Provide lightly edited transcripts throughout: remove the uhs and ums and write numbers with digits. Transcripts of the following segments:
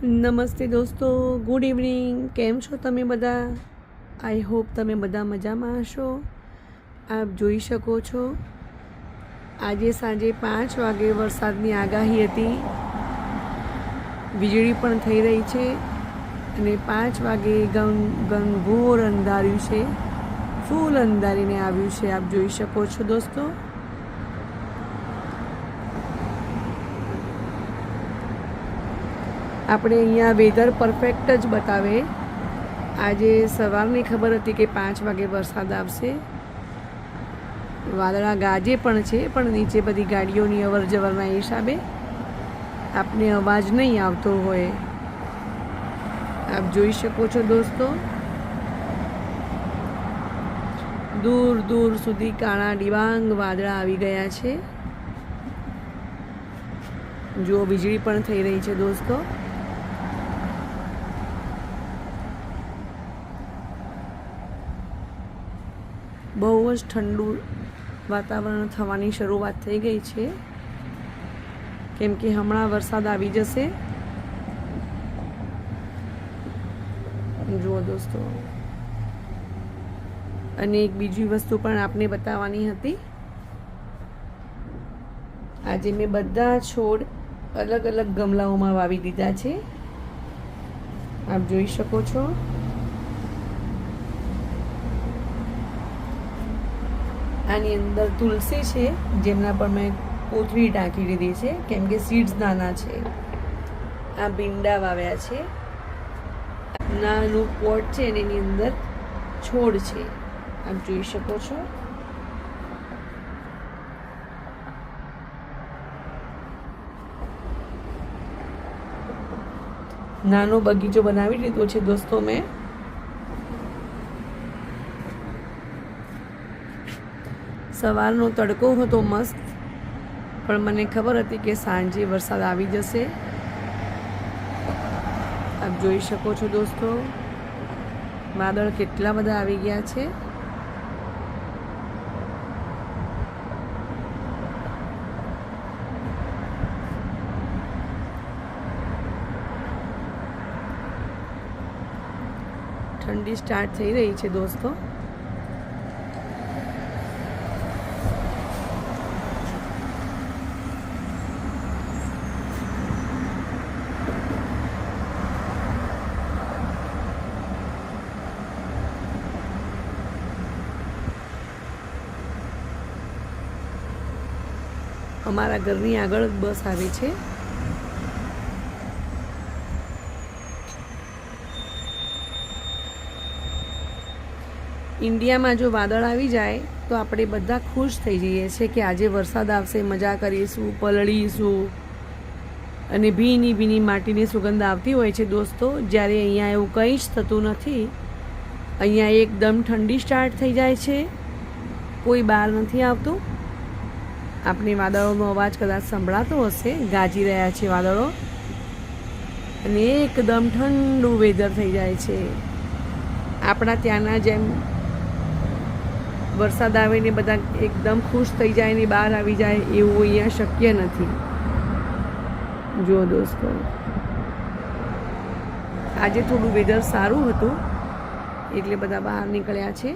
નમસ્તે દોસ્તો, good evening. કેમ છો તમે બધા? આઈ હોપ તમે બધા મજામાં હશો. આપ જોઈ શકો છો આજે સાંજે 5 વાગે વરસાદની આગાહી હતી. વીજળી પણ થઈ રહી છે અને 5 વાગે ઘનઘોર અંધાર્યું છે, ફૂલ અંધારીને આવ્યું છે. આપ જોઈ શકો છો દોસ્તો. આપણે અહીંયા વેધર પરફેક્ટ જ બતાવે. આજે સવારની ખબર હતી કે 5 વાગે વરસાદ આવશે. વાદળા ગાજે પણ છે, પણ નીચે બધી ગાડીઓની અવર જવરના હિસાબે આપને અવાજ નહીં આવતો હોય. આપ જોઈ શકો છો દોસ્તો, દૂર દૂર સુધી કાળા ડિબાંગ વાદળા આવી ગયા છે. જો વીજળી પણ થઈ રહી છે દોસ્તો. બહુ જ ઠંડુ વાતાવરણ થવાની શરૂઆત થઈ ગઈ છે, કેમ કે હમણાં વરસાદ આવી જશે. જુઓ દોસ્તો, અને એક બીજી વસ્તુ પણ આપને બતાવવાની હતી. આજે મેં બધા છોડ અલગ અલગ ગમલાઓમાં વાવી દીધા છે. આપ જોઈ શકો છો. આની અંદર તુલસી છે, જેમના પર મેં કોથળી ઢાંકી દીધી છે, કેમ કે સીડ્સ નાના છે. આ ભીંડા વાવ્યા છે. નાનું પોટ છે અને એની અંદર છોડ છે. આપ જોઈ શકો છો. નાનો બગીચો બનાવી લીધો છે દોસ્તો મેં. સવારનો તડકો હતો મસ્ત, પણ મને ખબર હતી કે સાંજે વરસાદ આવી જશે. આપ જોઈ શકો છો દોસ્તો, વાદળ કેટલા બધા આવી ગયા છે. ઠંડી સ્ટાર્ટ થઈ રહી છે દોસ્તો. અમારા ઘરની આગળ જ બસ આવે છે. ઇન્ડિયામાં જો વાદળ આવી જાય તો આપણે બધા ખુશ થઈ જઈએ છીએ કે આજે વરસાદ આવશે, મજા કરીશું, પલળીશું, અને ભીની ભીની માટીની સુગંધ આવતી હોય છે દોસ્તો. જ્યારે અહીંયા એવું કંઈ જ થતું નથી. અહીંયા એકદમ ઠંડી સ્ટાર્ટ થઈ જાય છે, કોઈ બહાર નથી આવતું. આપને વાદળોનો અવાજ કદાચ સંભળાતો હશે, ગાજી રહ્યા છે વાદળો, અને એકદમ ઠંડુ વેધર થઈ જાય છે. આપણા ત્યાંના જેમ વરસાદ આવે ને બધા એકદમ ખુશ થઈ જાય ને બહાર આવી જાય, એવું અહીંયા શક્ય નથી. જુઓ દોસ્તો, આજે થોડું વેધર સારું હતું એટલે બધા બહાર નીકળ્યા છે.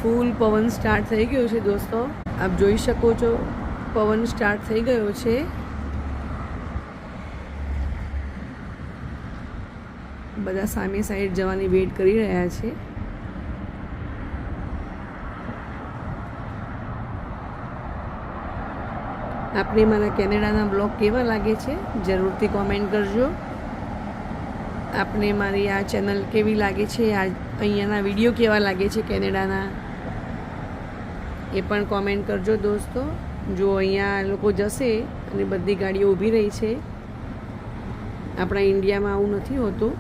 ફૂલ પવન સ્ટાર્ટ થઈ ગયો છે દોસ્તો. આપ જોઈ શકો છો, પવન સ્ટાર્ટ થઈ ગયો છે. બધા સામે સાઈડ જવાની વેટ કરી રહ્યા છે. આપને મારા કેનેડાના બ્લોગ કેવા લાગે છે જરૂરથી કોમેન્ટ કરજો. આપને મારી આ ચેનલ કેવી લાગે છે, અહીંયાના વિડીયો કેવા લાગે છે કેનેડાના, એ પણ કોમેન્ટ કરજો દોસ્તો. જો અહીંયા લોકો જશે અને બધી ગાડીઓ ઊભી રહી છે. આપણા ઇન્ડિયામાં આવું નથી હોતું,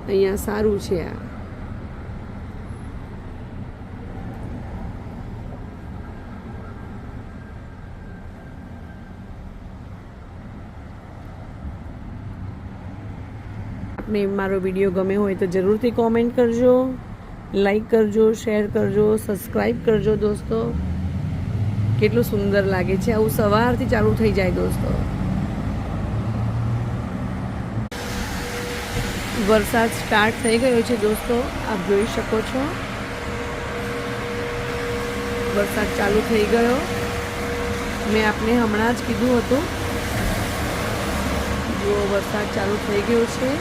અહીંયા સારું છે. આ આપને મારો વિડીયો ગમે હોય તો જરૂરથી કોમેન્ટ કરજો, લાઈક કરજો, શેર કરજો, સબસ્ક્રાઈબ કરજો દોસ્તો. કેટલું સુંદર લાગે છે, આવું સવારથી ચાલુ થઈ જાય દોસ્તો. વરસાદ સ્ટાર્ટ થઈ ગયો છે દોસ્તો, આપ જોઈ શકો છો. વરસાદ ચાલુ થઈ ગયો. મેં આપને હમણાં જ કીધું હતું, જો વરસાદ ચાલુ થઈ ગયો છે.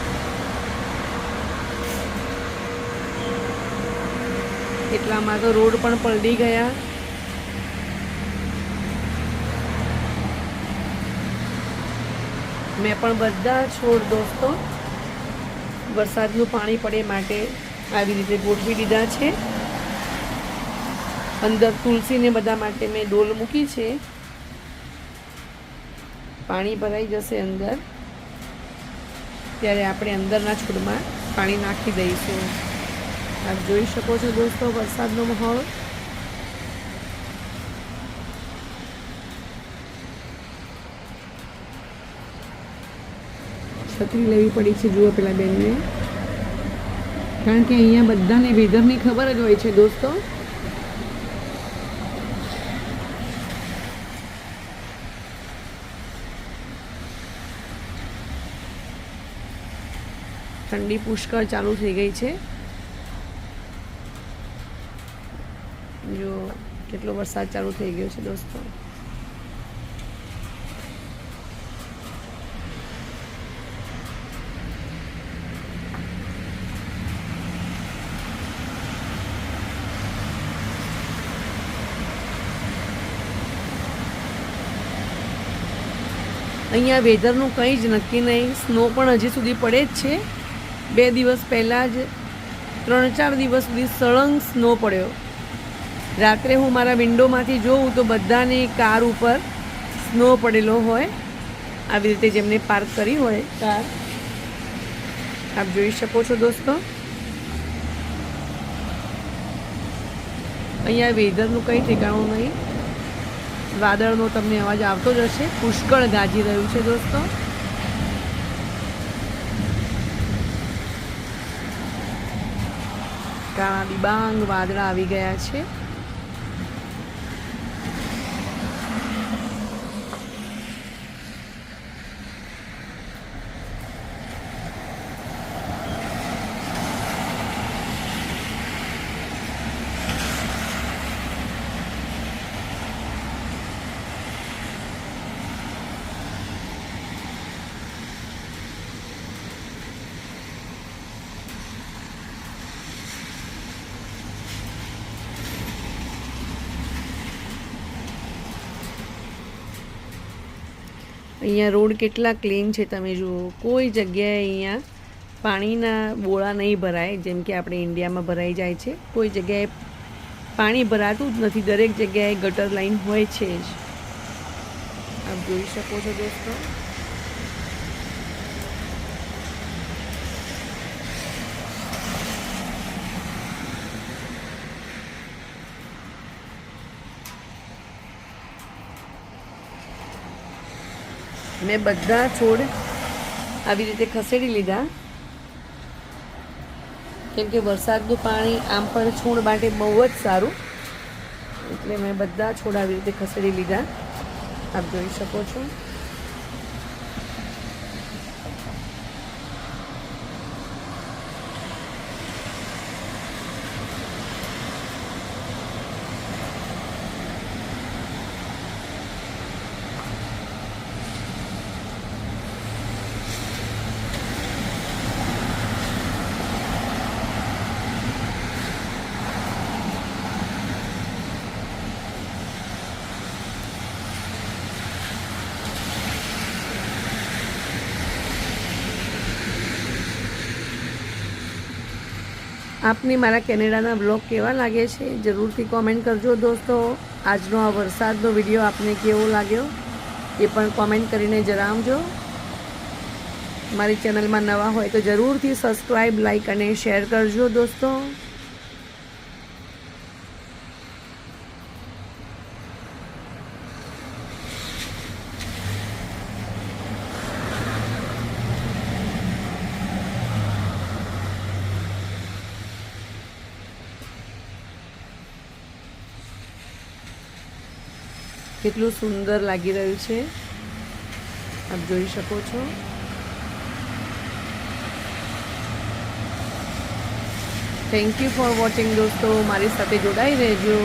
કેટલામાં તો રોડ પણ પલળી ગયા. મેં પણ બધા છોડ દોસ્તો વરસાદનું પાણી પડે માટે આવી રીતે ગોઠવી દીધા છે. અંદર તુલસીને બધા માટે મેં ડોલ મૂકી છે. પાણી ભરાઈ જશે અંદર ત્યારે આપણે અંદરના છોડમાં પાણી નાખી દઈશું. આપ જોઈ શકો છો દોસ્તો વરસાદનો માહોલ. છત્રી લેવી પડી છે જુઓ પેલા બેનને, કારણ કે અહીંયા બધાને વેધરની ખબર જ હોય છે દોસ્તો. ઠંડી પુષ્કળ ચાલુ થઈ ગઈ છે. જો કેટલો વરસાદ ચાલુ થઈ ગયો છે દોસ્તો. અહીંયા વેધરનું કંઈ જ નક્કી નહીં. સ્નો પણ હજી સુધી પડે જ છે. 2 દિવસ પહેલાં જ 3-4 દિવસ સુધી સળંગ સ્નો પડ્યો. રાત્રે હું મારા વિન્ડોમાંથી જોઉં તો બધાની કાર ઉપર સ્નો પડેલો હોય, આવી રીતે જેમને પાર્ક કરી હોય કાર. આપ જોઈ શકો છો દોસ્તો. અહીંયા વેધરનું કંઈ ઠેકાણું નહીં. વાદળનો તમને અવાજ આવતો જ હશે. પુષ્કળ ગાજી રહ્યું છે દોસ્તો. કાળા ડિબાંગ વાદળા આવી ગયા છે. અહીંયા રોડ કેટલા ક્લીન છે તમે જુઓ. કોઈ જગ્યાએ અહીંયા પાણીના બોળા નહીં ભરાય જેમ કે આપણે ઇન્ડિયામાં ભરાઈ જાય છે. કોઈ જગ્યાએ પાણી ભરાતું જ નથી. દરેક જગ્યાએ ગટર લાઈન હોય છે જ. આપ જોઈ શકો છો દોસ્તો. મેં બધા છોડ આવી રીતે ખસેડી લીધા, કેમ કે વરસાદનું પાણી આમ પણ છોડ માટે બહુ જ સારું, એટલે મેં બધા છોડ આવી રીતે ખસેડી લીધા. આપ જોઈ શકો છો. આપને મારા કેનેડાના બ્લોગ કેવા લાગે છે જરૂરથી કોમેન્ટ કરજો દોસ્તો. આજનો આ વરસાદનો વિડીયો આપને કેવો લાગ્યો એ પણ કોમેન્ટ કરીને જણાવજો. મારી ચેનલમાં નવા હોય તો જરૂરથી સબસ્ક્રાઈબ, લાઈક અને શેર કરજો દોસ્તો. કેટલું સુંદર લાગી રહ્યું છે, આપ જોઈ શકો છો. થેન્ક યુ ફોર વોચિંગ દોસ્તો, મારી સાથે જોડાઈ રહેજો.